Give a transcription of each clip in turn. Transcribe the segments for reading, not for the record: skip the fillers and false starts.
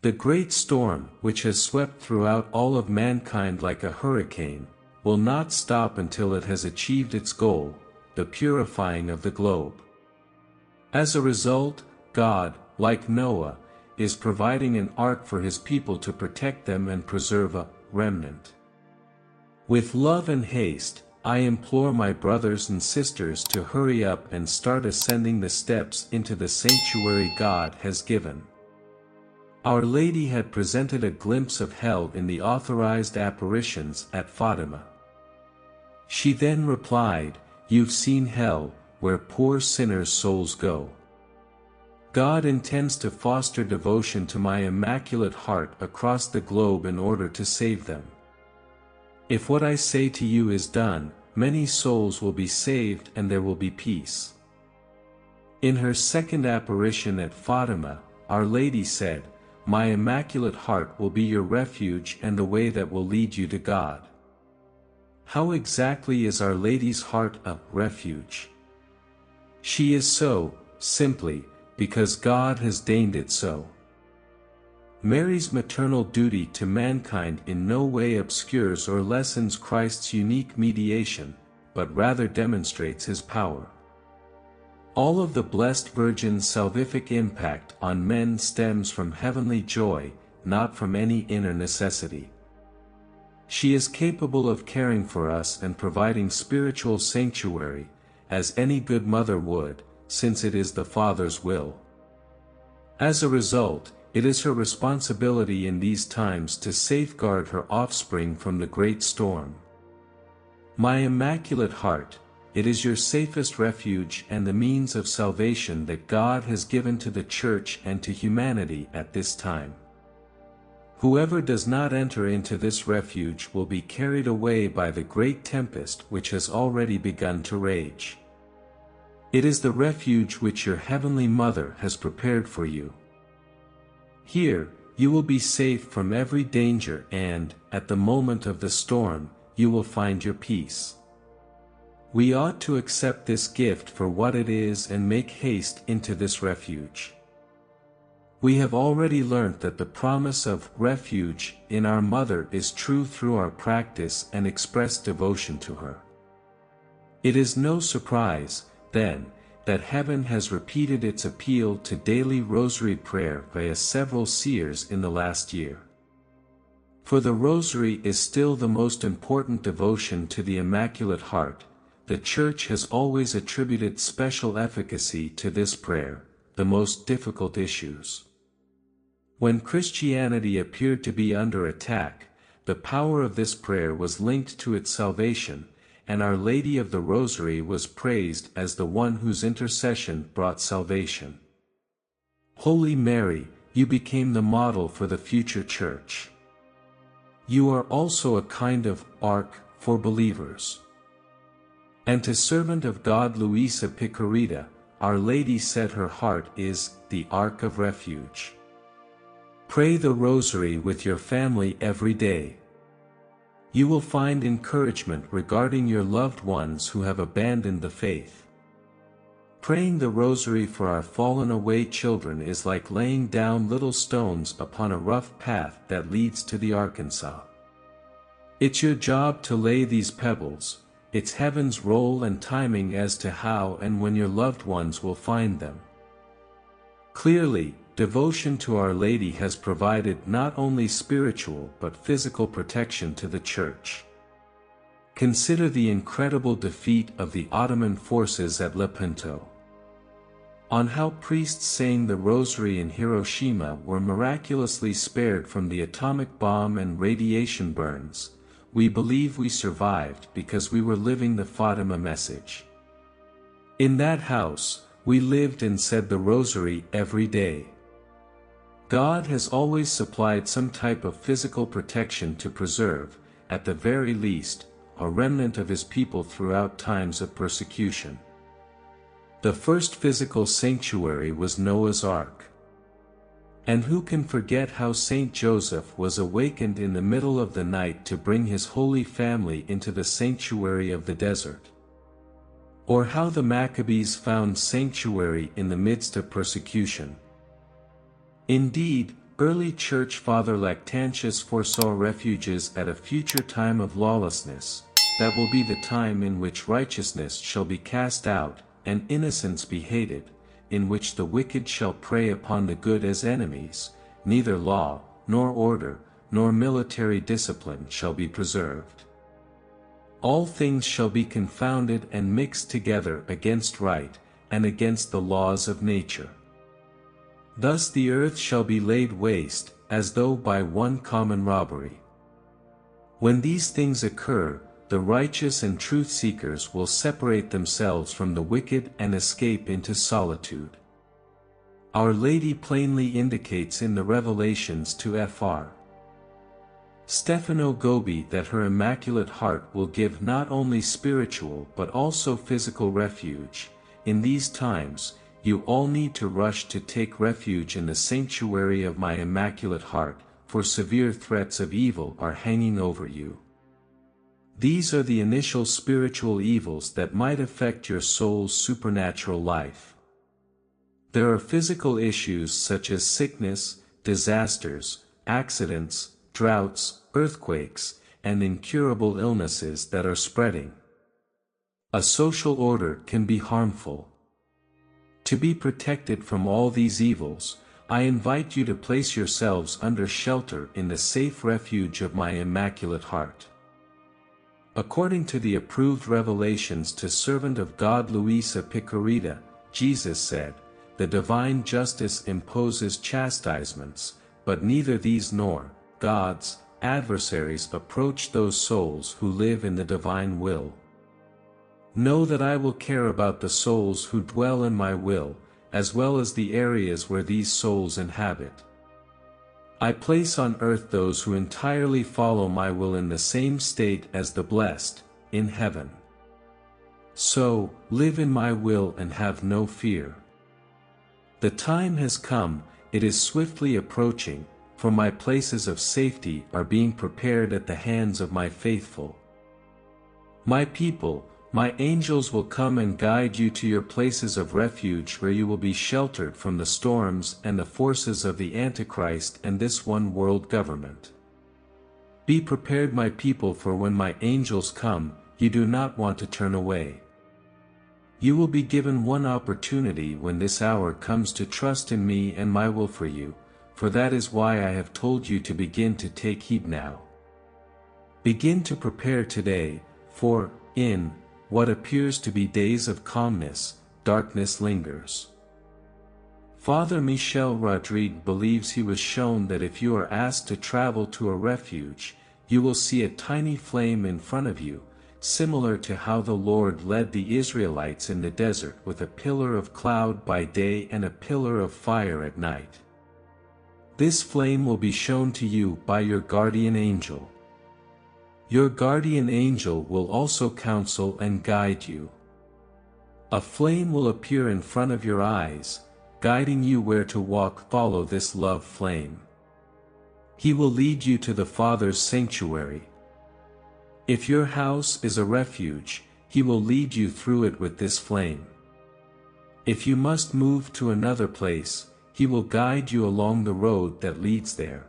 The great storm, which has swept throughout all of mankind like a hurricane, will not stop until it has achieved its goal, the purifying of the globe. As a result, God, like Noah, is providing an ark for his people to protect them and preserve a remnant. With love and haste, I implore my brothers and sisters to hurry up and start ascending the steps into the sanctuary God has given. Our Lady had presented a glimpse of hell in the authorized apparitions at Fatima. She then replied, "You've seen hell, where poor sinners' souls go. God intends to foster devotion to my Immaculate Heart across the globe in order to save them. If what I say to you is done, many souls will be saved and there will be peace." In her second apparition at Fatima, Our Lady said, "My Immaculate Heart will be your refuge and the way that will lead you to God." How exactly is Our Lady's heart a refuge? She is so, simply, because God has deigned it so. Mary's maternal duty to mankind in no way obscures or lessens Christ's unique mediation, but rather demonstrates his power. All of the Blessed Virgin's salvific impact on men stems from heavenly joy, not from any inner necessity. She is capable of caring for us and providing spiritual sanctuary, as any good mother would, since it is the Father's will. As a result, it is her responsibility in these times to safeguard her offspring from the great storm. My Immaculate Heart, it is your safest refuge and the means of salvation that God has given to the Church and to humanity at this time. Whoever does not enter into this refuge will be carried away by the great tempest which has already begun to rage. It is the refuge which your Heavenly Mother has prepared for you. Here, you will be safe from every danger and, at the moment of the storm, you will find your peace. We ought to accept this gift for what it is and make haste into this refuge. We have already learnt that the promise of refuge in our Mother is true through our practice and expressed devotion to her. It is no surprise, then, that heaven has repeated its appeal to daily rosary prayer via several seers in the last year. For the rosary is still the most important devotion to the Immaculate Heart. The Church has always attributed special efficacy to this prayer, the most difficult issues. When Christianity appeared to be under attack, the power of this prayer was linked to its salvation, and Our Lady of the Rosary was praised as the one whose intercession brought salvation. Holy Mary, you became the model for the future Church. You are also a kind of ark for believers. And to servant of God Luisa Piccarreta, Our Lady said her heart is the Ark of Refuge. Pray the Rosary with your family every day. You will find encouragement regarding your loved ones who have abandoned the faith. Praying the Rosary for our fallen away children is like laying down little stones upon a rough path that leads to the Arkansas. It's your job to lay these pebbles. It's heaven's role and timing as to how and when your loved ones will find them. Clearly, devotion to Our Lady has provided not only spiritual but physical protection to the Church. Consider the incredible defeat of the Ottoman forces at Lepanto. On how priests saying the Rosary in Hiroshima were miraculously spared from the atomic bomb and radiation burns. We believe we survived because we were living the Fatima message. In that house, we lived and said the Rosary every day. God has always supplied some type of physical protection to preserve, at the very least, a remnant of his people throughout times of persecution. The first physical sanctuary was Noah's Ark. And who can forget how Saint Joseph was awakened in the middle of the night to bring his holy family into the sanctuary of the desert? Or how the Maccabees found sanctuary in the midst of persecution? Indeed, Early Church Father Lactantius foresaw refuges at a future time of lawlessness, that will be the time in which righteousness shall be cast out, and innocence be hated, in which the wicked shall prey upon the good as enemies, neither law, nor order, nor military discipline shall be preserved. All things shall be confounded and mixed together against right, and against the laws of nature. Thus the earth shall be laid waste, as though by one common robbery. When these things occur, the righteous and truth-seekers will separate themselves from the wicked and escape into solitude. Our Lady plainly indicates in the Revelations to Fr. Stefano Gobi that her Immaculate Heart will give not only spiritual but also physical refuge. In these times, you all need to rush to take refuge in the sanctuary of my Immaculate Heart, for severe threats of evil are hanging over you. These are the initial spiritual evils that might affect your soul's supernatural life. There are physical issues such as sickness, disasters, accidents, droughts, earthquakes, and incurable illnesses that are spreading. A social order can be harmful. To be protected from all these evils, I invite you to place yourselves under shelter in the safe refuge of my Immaculate Heart. According to the approved revelations to servant of God Luisa Piccarreta, Jesus said, "The divine justice imposes chastisements, but neither these nor God's adversaries approach those souls who live in the divine will. Know that I will care about the souls who dwell in my will, as well as the areas where these souls inhabit. I place on earth those who entirely follow my will in the same state as the blessed, in heaven. So, live in my will and have no fear. The time has come, it is swiftly approaching, for my places of safety are being prepared at the hands of my faithful. My people, my angels will come and guide you to your places of refuge where you will be sheltered from the storms and the forces of the Antichrist and this one world government. Be prepared, my people, for when my angels come, you do not want to turn away. You will be given one opportunity when this hour comes to trust in me and my will for you, for that is why I have told you to begin to take heed now. Begin to prepare today, for, in what appears to be days of calmness, darkness lingers." Father Michel Rodrigue believes he was shown that if you are asked to travel to a refuge, you will see a tiny flame in front of you, similar to how the Lord led the Israelites in the desert with a pillar of cloud by day and a pillar of fire at night. This flame will be shown to you by your guardian angel. Your guardian angel will also counsel and guide you. A flame will appear in front of your eyes, guiding you where to walk. Follow this love flame. He will lead you to the Father's sanctuary. If your house is a refuge, He will lead you through it with this flame. If you must move to another place, He will guide you along the road that leads there.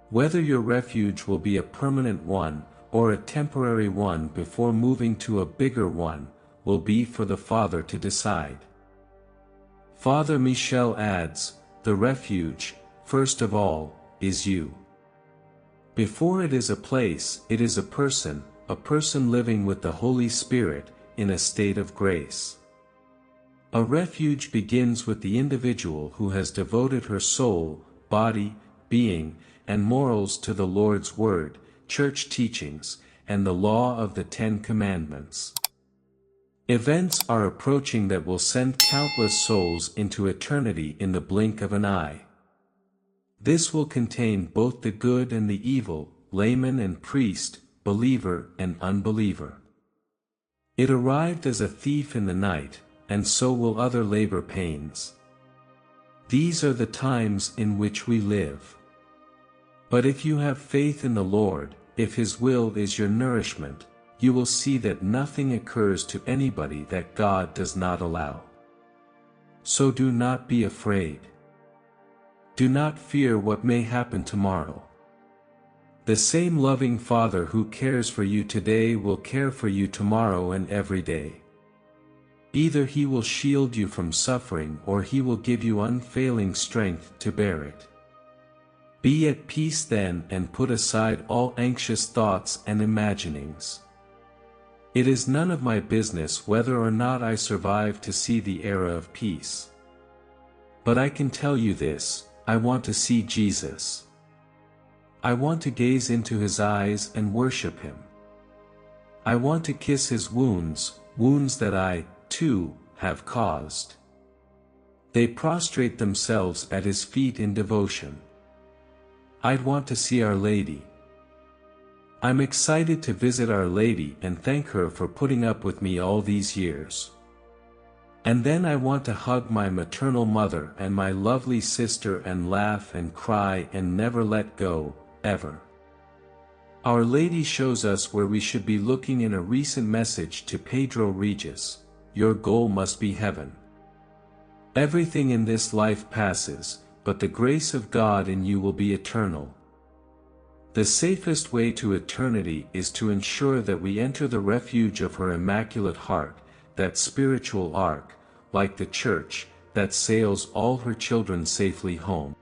Whether your refuge will be a permanent one, or a temporary one before moving to a bigger one, will be for the Father to decide. Father Michel adds, "The refuge, first of all, is you. Before it is a place, it is a person living with the Holy Spirit, in a state of grace." A refuge begins with the individual who has devoted her soul, body, being, and morals to the Lord's Word, church teachings, and the law of the 10 Commandments. Events are approaching that will send countless souls into eternity in the blink of an eye. This will contain both the good and the evil, layman and priest, believer and unbeliever. It arrived as a thief in the night, and so will other labor pains. These are the times in which we live. But if you have faith in the Lord, if His will is your nourishment, you will see that nothing occurs to anybody that God does not allow. So do not be afraid. Do not fear what may happen tomorrow. The same loving Father who cares for you today will care for you tomorrow and every day. Either He will shield you from suffering or He will give you unfailing strength to bear it. Be at peace then and put aside all anxious thoughts and imaginings. It is none of my business whether or not I survive to see the era of peace. But I can tell you this, I want to see Jesus. I want to gaze into His eyes and worship Him. I want to kiss His wounds, wounds that I, too, have caused. They prostrate themselves at His feet in devotion. I'd want to see Our Lady. I'm excited to visit Our Lady and thank her for putting up with me all these years. And then I want to hug my maternal mother and my lovely sister and laugh and cry and never let go, ever. Our Lady shows us where we should be looking in a recent message to Pedro Regis: your goal must be heaven. Everything in this life passes, but the grace of God in you will be eternal. The safest way to eternity is to ensure that we enter the refuge of her Immaculate Heart, that spiritual ark, like the Church, that sails all her children safely home.